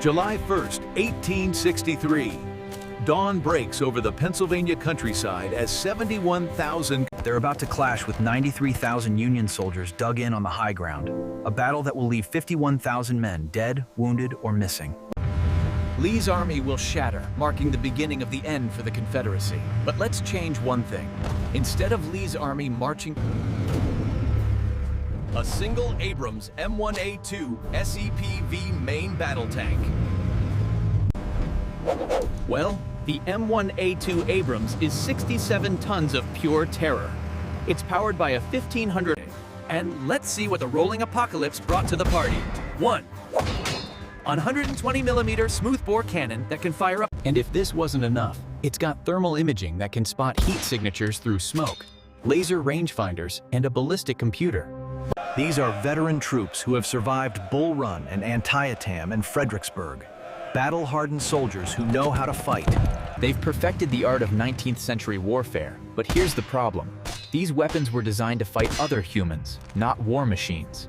July 1st, 1863. Dawn breaks over the Pennsylvania countryside as 71,000. They're about to clash with 93,000 Union soldiers dug in on the high ground. A battle that will leave 51,000 men dead, wounded, or missing. Lee's army will shatter, marking the beginning of the end for the Confederacy. But let's change one thing. Instead of Lee's army marching, a single Abrams M1A2 SEPV main battle tank. Well, the M1A2 Abrams is 67 tons of pure terror. It's powered by a 1500, and let's see what the rolling apocalypse brought to the party. 1. 120mm smoothbore cannon that can fire up. And if this wasn't enough, it's got thermal imaging that can spot heat signatures through smoke, laser rangefinders, and a ballistic computer. These are veteran troops who have survived Bull Run and Antietam and Fredericksburg. Battle-hardened soldiers who know how to fight. They've perfected the art of 19th century warfare, but here's the problem. These weapons were designed to fight other humans, not war machines.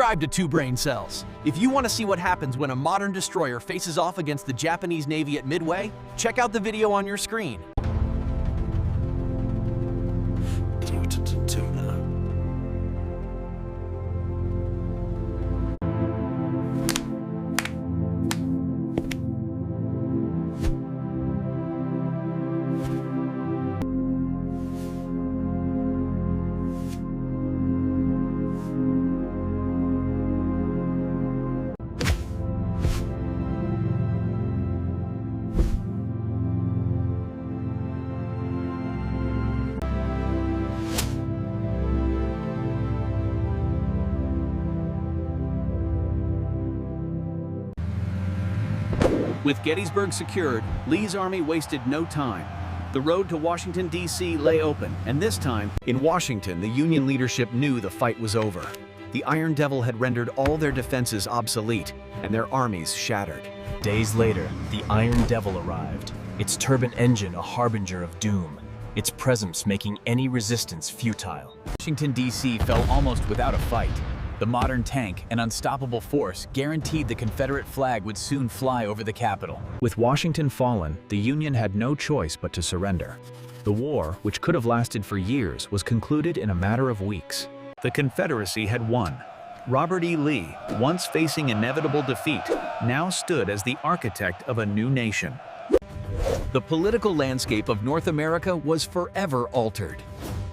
Subscribe to Two Brain Cells. If you want to see what happens when a modern destroyer faces off against the Japanese Navy at Midway, check out the video on your screen. With Gettysburg secured, Lee's army wasted no time. The road to Washington, D.C. lay open, and this time, in Washington, the Union leadership knew the fight was over. The Iron Devil had rendered all their defenses obsolete, and their armies shattered. Days later, the Iron Devil arrived, its turbine engine a harbinger of doom, its presence making any resistance futile. Washington, D.C. fell almost without a fight. The modern tank, an unstoppable force, guaranteed the Confederate flag would soon fly over the capital. With Washington fallen, the Union had no choice but to surrender. The war, which could have lasted for years, was concluded in a matter of weeks. The Confederacy had won. Robert E. Lee, once facing inevitable defeat, now stood as the architect of a new nation. The political landscape of North America was forever altered.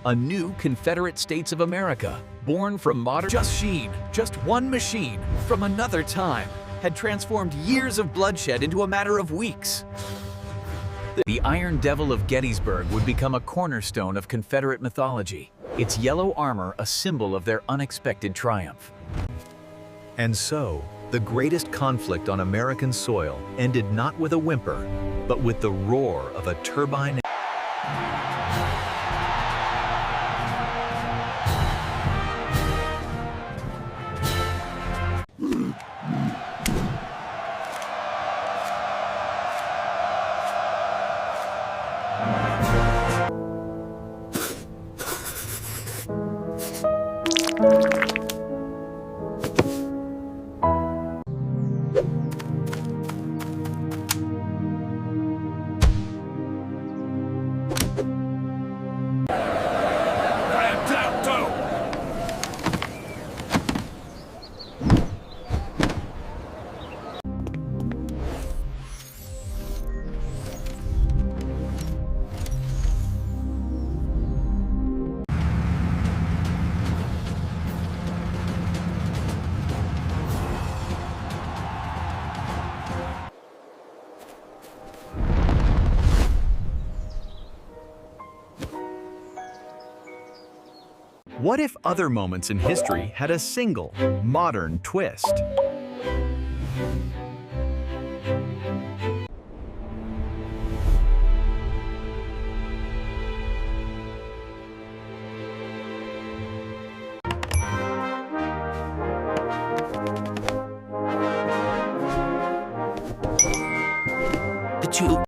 A new Confederate States of America, born from modern just one machine from another time, had transformed years of bloodshed into a matter of weeks. The Iron Devil of Gettysburg would become a cornerstone of Confederate mythology, its yellow armor a symbol of their unexpected triumph. And so, the greatest conflict on American soil ended not with a whimper, but with the roar of a turbine. What if other moments in history had a single, modern twist? The two.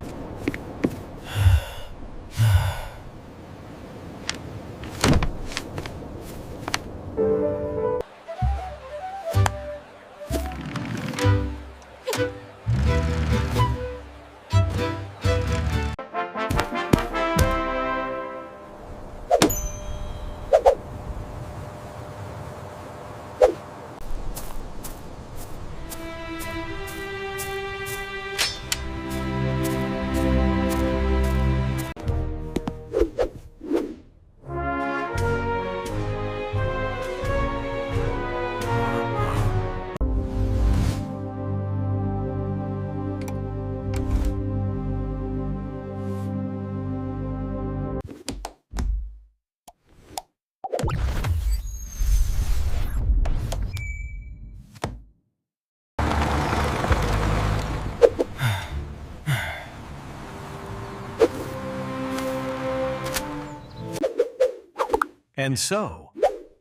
And so,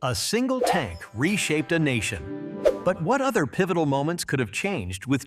a single tank reshaped a nation. But what other pivotal moments could have changed with